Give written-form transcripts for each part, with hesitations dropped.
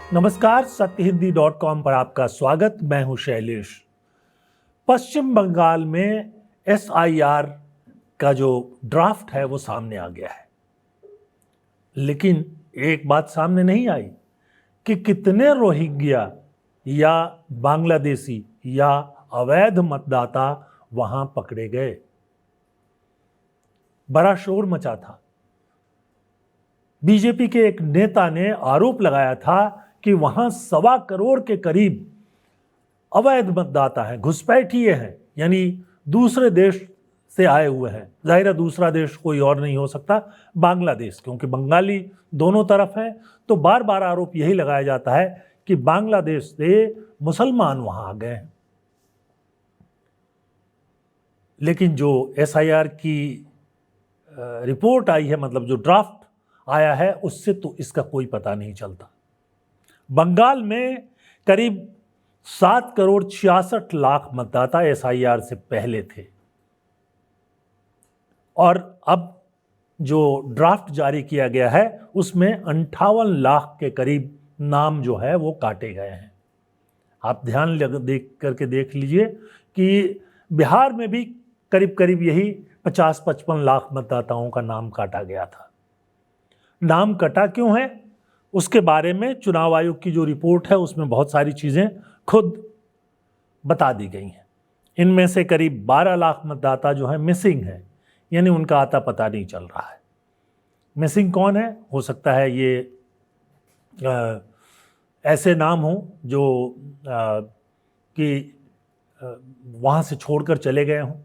नमस्कार, सत्यहिंदी.com पर आपका स्वागत। मैं हूं शैलेश। पश्चिम बंगाल में SIR का जो ड्राफ्ट है वो सामने आ गया है, लेकिन एक बात सामने नहीं आई कि कितने रोहिंग्या या बांग्लादेशी या अवैध मतदाता वहां पकड़े गए। बड़ा शोर मचा था। बीजेपी के एक नेता ने आरोप लगाया था कि वहां 1.25 करोड़ के करीब अवैध मतदाता हैं, घुसपैठिए हैं, यानी दूसरे देश से आए हुए हैं। जाहिर है दूसरा देश कोई और नहीं हो सकता, बांग्लादेश, क्योंकि बंगाली दोनों तरफ है। तो बार बार आरोप यही लगाया जाता है कि बांग्लादेश से मुसलमान वहां आ गए हैं। लेकिन जो SIR की रिपोर्ट आई है, मतलब जो ड्राफ्ट आया है, उससे तो इसका कोई पता नहीं चलता। बंगाल में करीब 7 करोड़ 66 लाख मतदाता SIR से पहले थे, और अब जो ड्राफ्ट जारी किया गया है उसमें 58 लाख के करीब नाम जो है वो काटे गए हैं। आप ध्यान देख लीजिए कि बिहार में भी करीब करीब यही 50-55 लाख मतदाताओं का नाम काटा गया था। नाम कटा क्यों है, उसके बारे में चुनाव आयोग की जो रिपोर्ट है उसमें बहुत सारी चीज़ें खुद बता दी गई हैं। इनमें से करीब 12 लाख मतदाता जो है मिसिंग है, यानी उनका आता पता नहीं चल रहा है। मिसिंग कौन है? हो सकता है ये ऐसे नाम हो जो कि वहाँ से छोड़कर चले गए हों,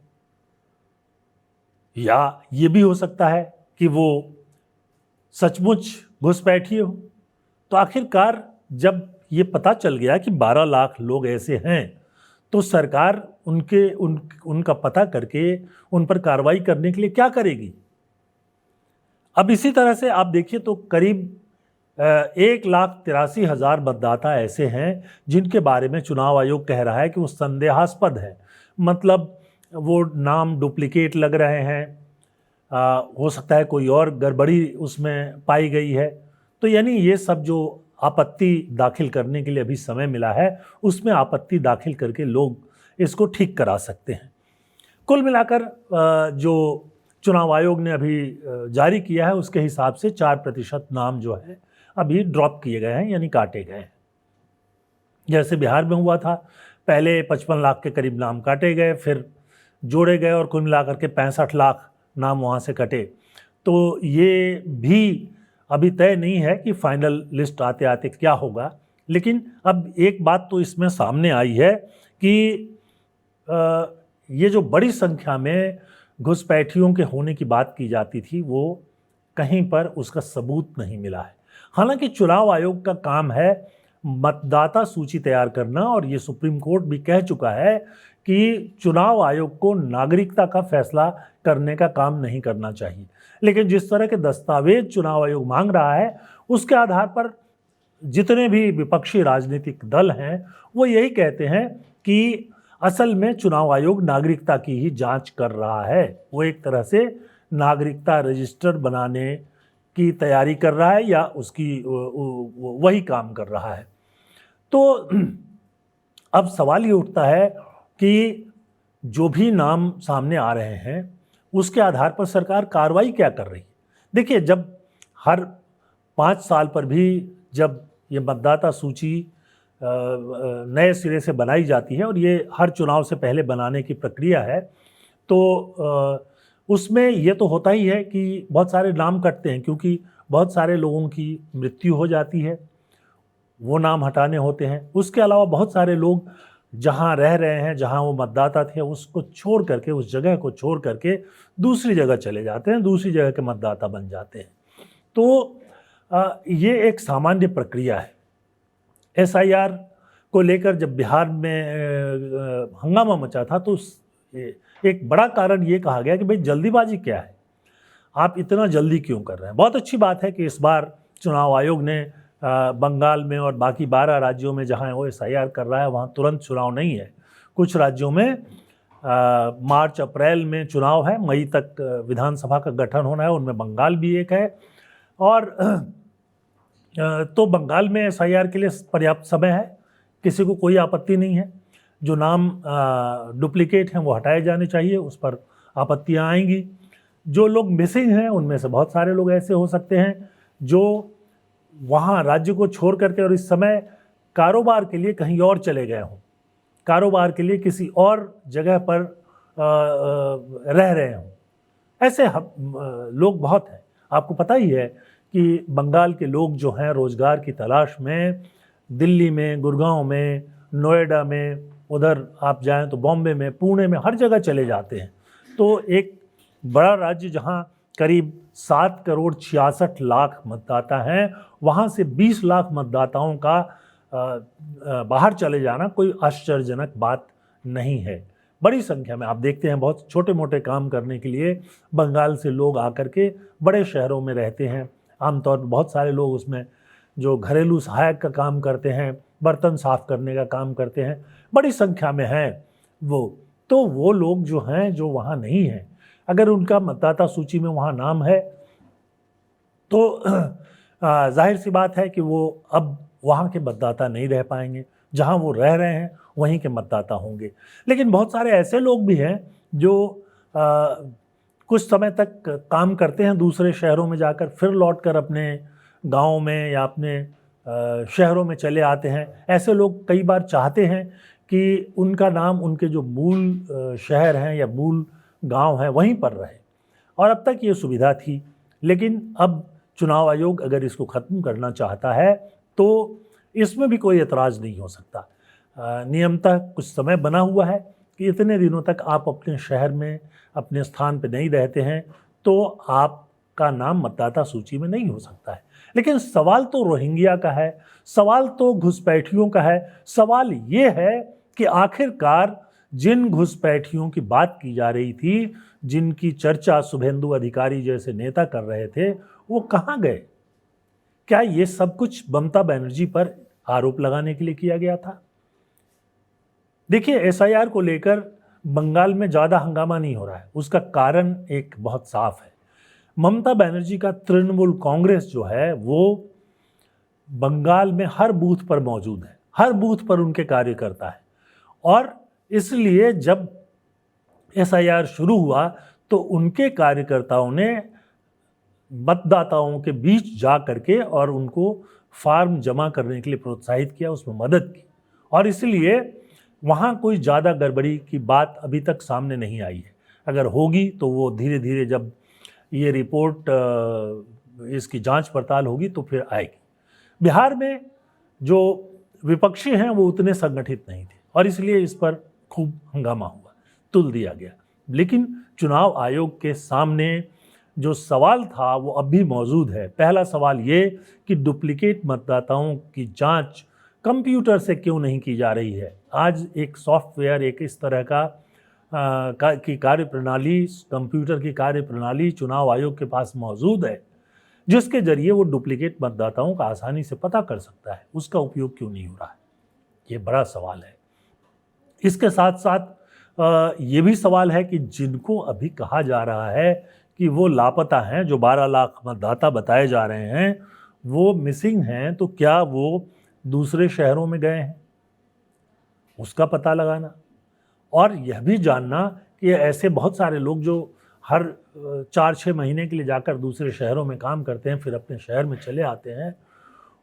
या ये भी हो सकता है कि वो सचमुच घुसपैठिए हो। तो आखिरकार जब ये पता चल गया कि 12 लाख लोग ऐसे हैं, तो सरकार उनका पता करके उन पर कार्रवाई करने के लिए क्या करेगी? अब इसी तरह से आप देखिए तो करीब 1,83,000 मतदाता ऐसे हैं जिनके बारे में चुनाव आयोग कह रहा है कि वो संदेहास्पद है, मतलब वो नाम डुप्लीकेट लग रहे हैं, हो सकता है कोई और गड़बड़ी उसमें पाई गई है। तो यानी ये सब जो आपत्ति दाखिल करने के लिए अभी समय मिला है, उसमें आपत्ति दाखिल करके लोग इसको ठीक करा सकते हैं। कुल मिलाकर जो चुनाव आयोग ने अभी जारी किया है उसके हिसाब से 4% नाम जो है अभी ड्रॉप किए गए हैं, यानी काटे गए हैं। जैसे बिहार में हुआ था, पहले 55 लाख के करीब नाम काटे गए, फिर जोड़े गए और कुल मिलाकर के 65 लाख नाम वहाँ से कटे। तो ये भी अभी तय नहीं है कि फाइनल लिस्ट आते आते क्या होगा। लेकिन अब एक बात तो इसमें सामने आई है कि ये जो बड़ी संख्या में घुसपैठियों के होने की बात की जाती थी, वो कहीं पर उसका सबूत नहीं मिला है। हालांकि चुनाव आयोग का काम है मतदाता सूची तैयार करना, और ये सुप्रीम कोर्ट भी कह चुका है कि चुनाव आयोग को नागरिकता का फैसला करने का काम नहीं करना चाहिए। लेकिन जिस तरह के दस्तावेज चुनाव आयोग मांग रहा है, उसके आधार पर जितने भी विपक्षी राजनीतिक दल हैं वो यही कहते हैं कि असल में चुनाव आयोग नागरिकता की ही जांच कर रहा है। वो एक तरह से नागरिकता रजिस्टर बनाने की तैयारी कर रहा है, या उसकी वही काम कर रहा है। तो अब सवाल ये उठता है कि जो भी नाम सामने आ रहे हैं उसके आधार पर सरकार कार्रवाई क्या कर रही है। देखिए, जब हर 5 साल पर भी जब ये मतदाता सूची नए सिरे से बनाई जाती है, और ये हर चुनाव से पहले बनाने की प्रक्रिया है, तो उसमें ये तो होता ही है कि बहुत सारे नाम कटते हैं, क्योंकि बहुत सारे लोगों की मृत्यु हो जाती है, वो नाम हटाने होते हैं। उसके अलावा बहुत सारे लोग जहाँ रह रहे हैं, जहाँ वो मतदाता थे, उसको छोड़ करके, उस जगह को छोड़ करके दूसरी जगह चले जाते हैं, दूसरी जगह के मतदाता बन जाते हैं। तो ये एक सामान्य प्रक्रिया है। SIR को लेकर जब बिहार में हंगामा मचा था, तो एक बड़ा कारण ये कहा गया कि भाई जल्दीबाजी क्या है, आप इतना जल्दी क्यों कर रहे हैं। बहुत अच्छी बात है कि इस बार चुनाव आयोग ने बंगाल में और बाकी 12 राज्यों में जहां वो SIR कर रहा है वहां तुरंत चुनाव नहीं है। कुछ राज्यों में मार्च अप्रैल में चुनाव है, मई तक विधानसभा का गठन होना है, उनमें बंगाल भी एक है। और तो बंगाल में एसआईआर के लिए पर्याप्त समय है, किसी को कोई आपत्ति नहीं है। जो नाम डुप्लीकेट हैं वो हटाए जाने चाहिए, उस पर आपत्तियां आएंगी। जो लोग मिसिंग हैं उनमें से बहुत सारे लोग ऐसे हो सकते हैं जो वहाँ राज्य को छोड़ करके और इस समय कारोबार के लिए कहीं और चले गए हों, कारोबार के लिए किसी और जगह पर रह रहे हों। ऐसे लोग बहुत हैं। आपको पता ही है कि बंगाल के लोग जो हैं रोजगार की तलाश में दिल्ली में, गुड़गांव में, नोएडा में, उधर आप जाएं तो बॉम्बे में, पुणे में, हर जगह चले जाते हैं। तो एक बड़ा राज्य जहां करीब 7,66,00,000 मतदाता हैं, वहां से 20 लाख मतदाताओं का बाहर चले जाना कोई आश्चर्यजनक बात नहीं है। बड़ी संख्या में आप देखते हैं बहुत छोटे मोटे काम करने के लिए बंगाल से लोग आकर के बड़े शहरों में रहते हैं। आमतौर पर बहुत सारे लोग उसमें जो घरेलू सहायक का काम करते हैं, बर्तन साफ करने का काम करते हैं, बड़ी संख्या में हैं वो। तो वो लोग जो हैं जो वहाँ नहीं हैं, अगर उनका मतदाता सूची में वहाँ नाम है तो जाहिर सी बात है कि वो अब वहाँ के मतदाता नहीं रह पाएंगे। जहाँ वो रह रहे हैं वहीं के मतदाता होंगे। लेकिन बहुत सारे ऐसे लोग भी हैं जो कुछ समय तक काम करते हैं दूसरे शहरों में जाकर, फिर लौटकर अपने गाँव में या अपने शहरों में चले आते हैं। ऐसे लोग कई बार चाहते हैं कि उनका नाम उनके जो मूल शहर हैं या मूल गांव है वहीं पर रहे, और अब तक ये सुविधा थी। लेकिन अब चुनाव आयोग अगर इसको ख़त्म करना चाहता है तो इसमें भी कोई एतराज़ नहीं हो सकता। नियमतः कुछ समय बना हुआ है कि इतने दिनों तक आप अपने शहर में, अपने स्थान पर नहीं रहते हैं तो आपका नाम मतदाता सूची में नहीं हो सकता है। लेकिन सवाल तो रोहिंग्या का है, सवाल तो घुसपैठियों का है। सवाल ये है कि आखिरकार जिन घुसपैठियों की बात की जा रही थी, जिनकी चर्चा शुभेंदु अधिकारी जैसे नेता कर रहे थे, वो कहाँ गए? क्या ये सब कुछ ममता बनर्जी पर आरोप लगाने के लिए किया गया था? देखिए, एसआईआर को लेकर बंगाल में ज़्यादा हंगामा नहीं हो रहा है। उसका कारण एक बहुत साफ है। ममता बनर्जी का तृणमूल कांग्रेस जो है वो बंगाल में हर बूथ पर मौजूद है, हर बूथ पर उनके कार्यकर्ता है, और इसलिए जब एसआईआर शुरू हुआ तो उनके कार्यकर्ताओं ने मतदाताओं के बीच जा करके और उनको फार्म जमा करने के लिए प्रोत्साहित किया, उसमें मदद की, और इसलिए वहाँ कोई ज़्यादा गड़बड़ी की बात अभी तक सामने नहीं आई है। अगर होगी तो वो धीरे धीरे जब ये रिपोर्ट इसकी जांच पड़ताल होगी तो फिर आएगी। बिहार में जो विपक्षी हैं वो उतने संगठित नहीं थे और इसलिए इस पर खूब हंगामा हुआ, तुल दिया गया। लेकिन चुनाव आयोग के सामने जो सवाल था वो अब भी मौजूद है। पहला सवाल ये कि डुप्लीकेट मतदाताओं की जांच कंप्यूटर से क्यों नहीं की जा रही है। आज एक सॉफ्टवेयर, एक इस तरह की कार्यप्रणाली, कंप्यूटर की कार्यप्रणाली चुनाव आयोग के पास मौजूद है जिसके जरिए वो डुप्लीकेट मतदाताओं का आसानी से पता कर सकता है। उसका उपयोग क्यों नहीं हो रहा है, ये बड़ा सवाल है। इसके साथ साथ ये भी सवाल है कि जिनको अभी कहा जा रहा है कि वो लापता हैं, जो 12 लाख मतदाता बताए जा रहे हैं वो मिसिंग हैं, तो क्या वो दूसरे शहरों में गए हैं, उसका पता लगाना, और यह भी जानना कि ऐसे बहुत सारे लोग जो हर 4-6 महीने के लिए जाकर दूसरे शहरों में काम करते हैं फिर अपने शहर में चले आते हैं,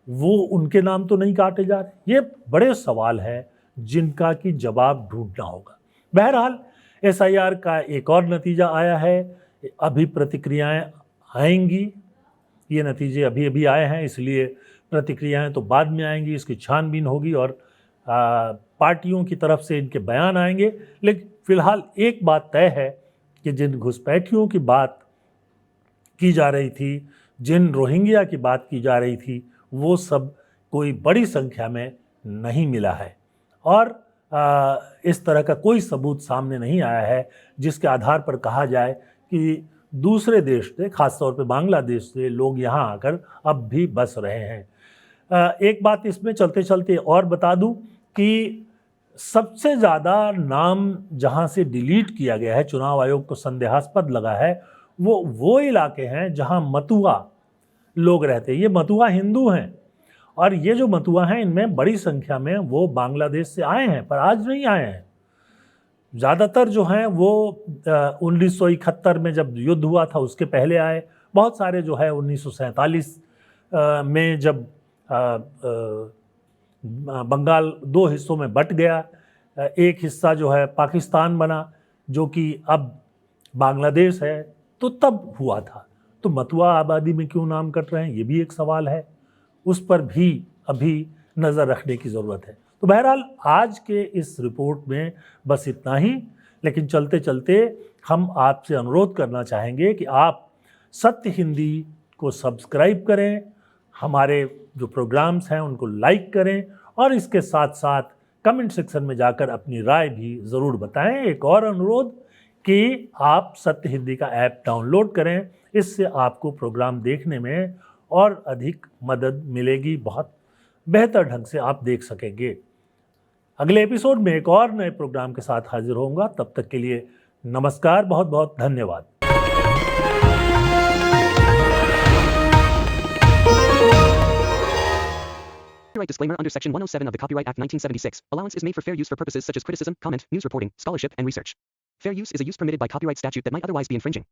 वो उनके नाम तो नहीं काटे जा रहे। ये बड़े सवाल हैं जिनका कि जवाब ढूंढना होगा। बहरहाल एसआईआर का एक और नतीजा आया है, अभी प्रतिक्रियाएं आएंगी। ये नतीजे अभी अभी आए हैं इसलिए प्रतिक्रियाएं तो बाद में आएंगी, इसकी छानबीन होगी और पार्टियों की तरफ से इनके बयान आएंगे। लेकिन फिलहाल एक बात तय है कि जिन घुसपैठियों की बात की जा रही थी, जिन रोहिंग्या की बात की जा रही थी, वो सब कोई बड़ी संख्या में नहीं मिला है और इस तरह का कोई सबूत सामने नहीं आया है जिसके आधार पर कहा जाए कि दूसरे देश से, खासतौर पे बांग्लादेश से लोग यहाँ आकर अब भी बस रहे हैं। एक बात इसमें चलते चलते और बता दूं कि सबसे ज़्यादा नाम जहाँ से डिलीट किया गया है, चुनाव आयोग को संदेहास्पद लगा है, वो इलाके हैं जहाँ मतुआ लोग रहते हैं। ये मतुआ हिंदू हैं और ये जो मतुआ हैं इनमें बड़ी संख्या में वो बांग्लादेश से आए हैं, पर आज नहीं आए हैं। ज़्यादातर जो हैं वो 1971 में जब युद्ध हुआ था उसके पहले आए। बहुत सारे जो है 1947 में जब बंगाल दो हिस्सों में बट गया, एक हिस्सा जो है पाकिस्तान बना जो कि अब बांग्लादेश है, तो तब हुआ था। तो मतुआ आबादी में क्यों नाम कट रहे हैं, ये भी एक सवाल है, उस पर भी अभी नज़र रखने की ज़रूरत है। तो बहरहाल आज के इस रिपोर्ट में बस इतना ही, लेकिन चलते चलते हम आपसे अनुरोध करना चाहेंगे कि आप सत्य हिंदी को सब्सक्राइब करें, हमारे जो प्रोग्राम्स हैं उनको लाइक करें और इसके साथ साथ कमेंट सेक्शन में जाकर अपनी राय भी ज़रूर बताएं। एक और अनुरोध कि आप सत्य हिंदी का ऐप डाउनलोड करें, इससे आपको प्रोग्राम देखने में और अधिक मदद मिलेगी, बहुत बेहतर ढंग से आप देख सकेंगे। अगले एपिसोड में एक और नए प्रोग्राम के साथ हाजिर होऊंगा, तब तक के लिए नमस्कार, बहुत बहुत धन्यवाद। Copyright disclaimer under Section 107 of the Copyright Act 1976. Allowance is made for fair use for purposes such as criticism, comment, news reporting, scholarship, and research. Fair use is a use permitted by copyright statute that might otherwise be infringing.